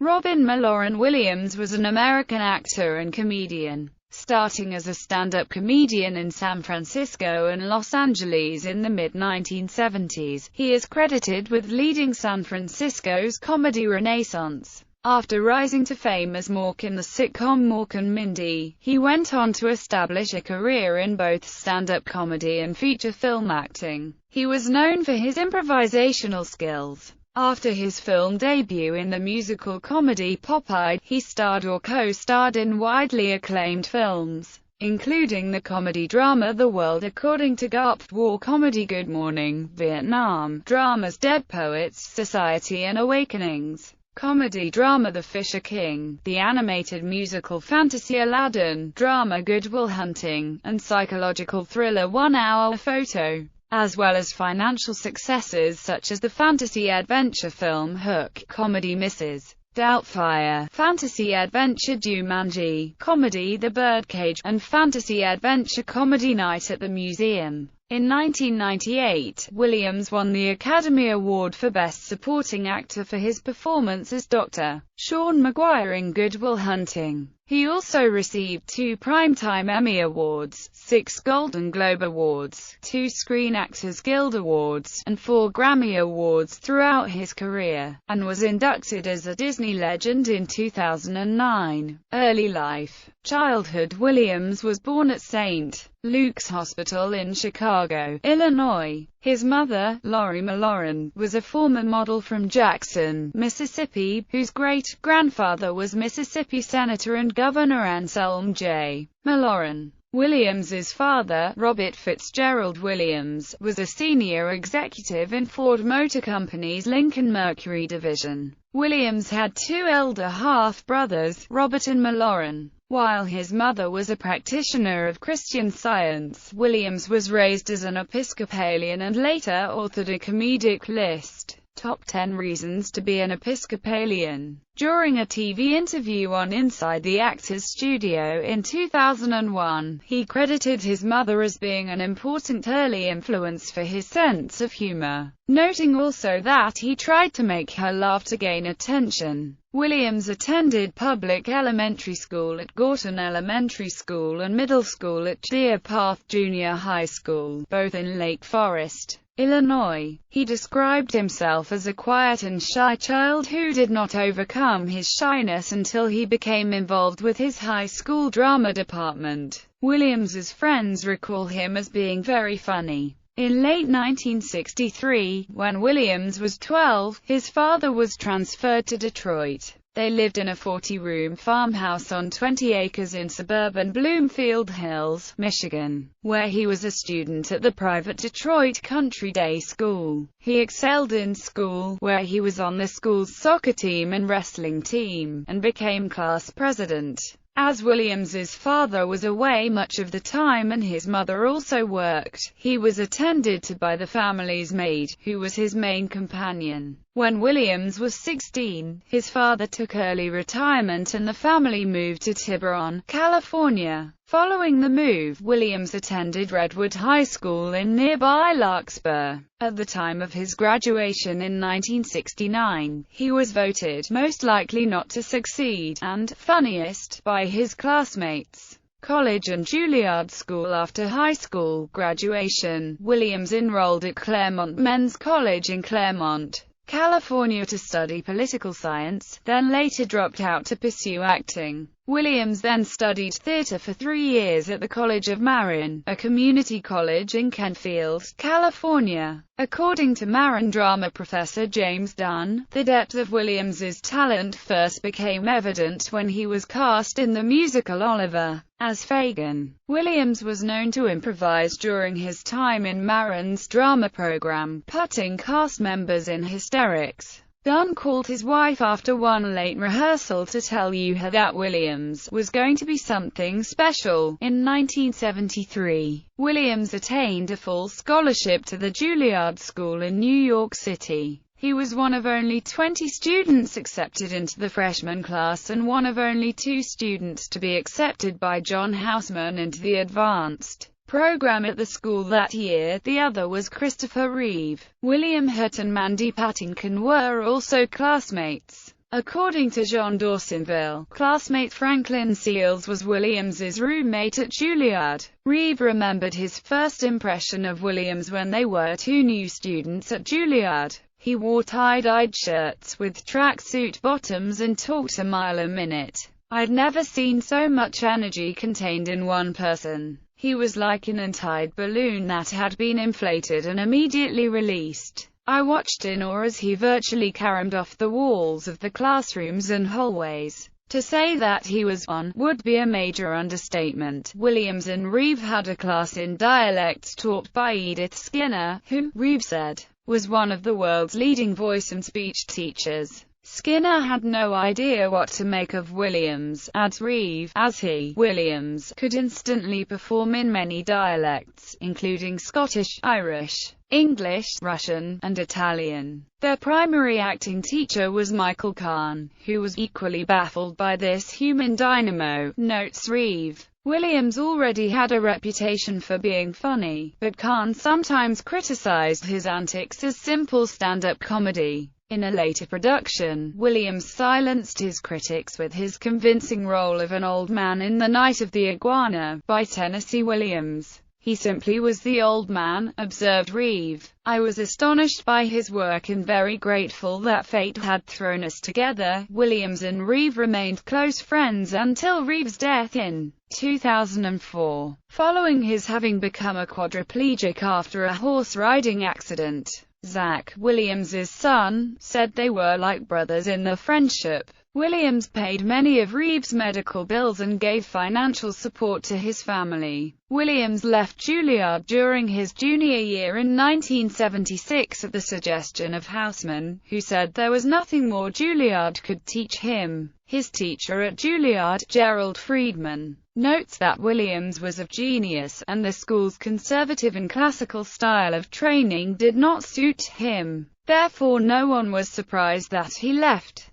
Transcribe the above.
Robin Malloran Williams was an American actor and comedian, starting as a stand-up comedian in San Francisco and Los Angeles in the mid-1970s. He is credited with leading San Francisco's comedy renaissance. After rising to fame as Mork in the sitcom Mork and Mindy, he went on to establish a career in both stand-up comedy and feature film acting. He was known for his improvisational skills. After his film debut in the musical comedy Popeye, he starred or co-starred in widely acclaimed films, including the comedy drama The World According to Garp, war comedy Good Morning, Vietnam, dramas Dead Poets Society and Awakenings, comedy drama The Fisher King, the animated musical fantasy Aladdin, drama Good Will Hunting, and psychological thriller 1 Hour Photo, as well as financial successes such as the fantasy-adventure film Hook, comedy Mrs. Doubtfire, fantasy-adventure Jumanji, comedy The Birdcage, and fantasy-adventure comedy Night at the Museum. In 1998, Williams won the Academy Award for Best Supporting Actor for his performance as Dr. Sean Maguire in Good Will Hunting. He also received 2 Primetime Emmy Awards, 6 Golden Globe Awards, 2 Screen Actors Guild Awards, and 4 Grammy Awards throughout his career, and was inducted as a Disney Legend in 2009. Early life. Childhood. Williams was born at St. Luke's Hospital in Chicago, Illinois. His mother, Lori Malloran, was a former model from Jackson, Mississippi, whose great-grandfather was Mississippi Senator and Governor Anselm J. Malloran. Williams's father, Robert Fitzgerald Williams, was a senior executive in Ford Motor Company's Lincoln Mercury division. Williams had 2 elder half-brothers, Robert and Malloran. While his mother was a practitioner of Christian Science, Williams was raised as an Episcopalian and later authored a comedic list, Top 10 Reasons to be an Episcopalian, during a TV interview on Inside the Actors Studio in 2001. He credited his mother as being an important early influence for his sense of humor, noting also that he tried to make her laugh to gain attention. Williams attended public elementary school at Gorton Elementary School and middle school at Deer Path Junior High School, both in Lake Forest, Illinois. He described himself as a quiet and shy child who did not overcome his shyness until he became involved with his high school drama department. Williams's friends recall him as being very funny. In late 1963, when Williams was 12, his father was transferred to Detroit. They lived in a 40-room farmhouse on 20 acres in suburban Bloomfield Hills, Michigan, where he was a student at the private Detroit Country Day School. He excelled in school, where he was on the school's soccer team and wrestling team, and became class president. As Williams's father was away much of the time and his mother also worked, he was attended to by the family's maid, who was his main companion. When Williams was 16, his father took early retirement and the family moved to Tiburon, California. Following the move, Williams attended Redwood High School in nearby Larkspur. At the time of his graduation in 1969, he was voted most likely not to succeed and funniest by his classmates. College and Juilliard School. After high school graduation, Williams enrolled at Claremont Men's College in Claremont, California to study political science, then later dropped out to pursue acting. Williams then studied theater for 3 years at the College of Marin, a community college in Kentfield, California. According to Marin drama professor James Dunn, the depth of Williams's talent first became evident when he was cast in the musical Oliver as Fagin. Williams was known to improvise during his time in Marin's drama program, putting cast members in hysterics. Dunn called his wife after one late rehearsal to tell her that Williams was going to be something special. In 1973, Williams attained a full scholarship to the Juilliard School in New York City. He was one of only 20 students accepted into the freshman class and one of only 2 students to be accepted by John Houseman into the advanced program at the school that year. The other was Christopher Reeve. William Hurt and Mandy Patinkin were also classmates. According to John Dawsonville, classmate Franklin Seals was Williams's roommate at Juilliard. Reeve remembered his first impression of Williams when they were two new students at Juilliard. He wore tie-dyed shirts with tracksuit bottoms and talked a mile a minute. I'd never seen so much energy contained in one person. He was like an untied balloon that had been inflated and immediately released. I watched in awe as he virtually caromed off the walls of the classrooms and hallways. To say that he was on would be a major understatement. Williams and Reeve had a class in dialects taught by Edith Skinner, who, Reeve said, was one of the world's leading voice and speech teachers. Skinner had no idea what to make of Williams, adds Reeve, as he, Williams, could instantly perform in many dialects, including Scottish, Irish, English, Russian, and Italian. Their primary acting teacher was Michael Kahn, who was equally baffled by this human dynamo, notes Reeve. Williams already had a reputation for being funny, but Kahn sometimes criticized his antics as simple stand-up comedy. In a later production, Williams silenced his critics with his convincing role of an old man in The Night of the Iguana, by Tennessee Williams. He simply was the old man, observed Reeve. I was astonished by his work and very grateful that fate had thrown us together. Williams and Reeve remained close friends until Reeve's death in 2004, following his having become a quadriplegic after a horse riding accident. Zach, Williams's son, said they were like brothers in their friendship. Williams paid many of Reeve's medical bills and gave financial support to his family. Williams left Juilliard during his junior year in 1976 at the suggestion of Houseman, who said there was nothing more Juilliard could teach him. His teacher at Juilliard, Gerald Friedman, notes that Williams was a genius, and the school's conservative and classical style of training did not suit him. Therefore no one was surprised that he left.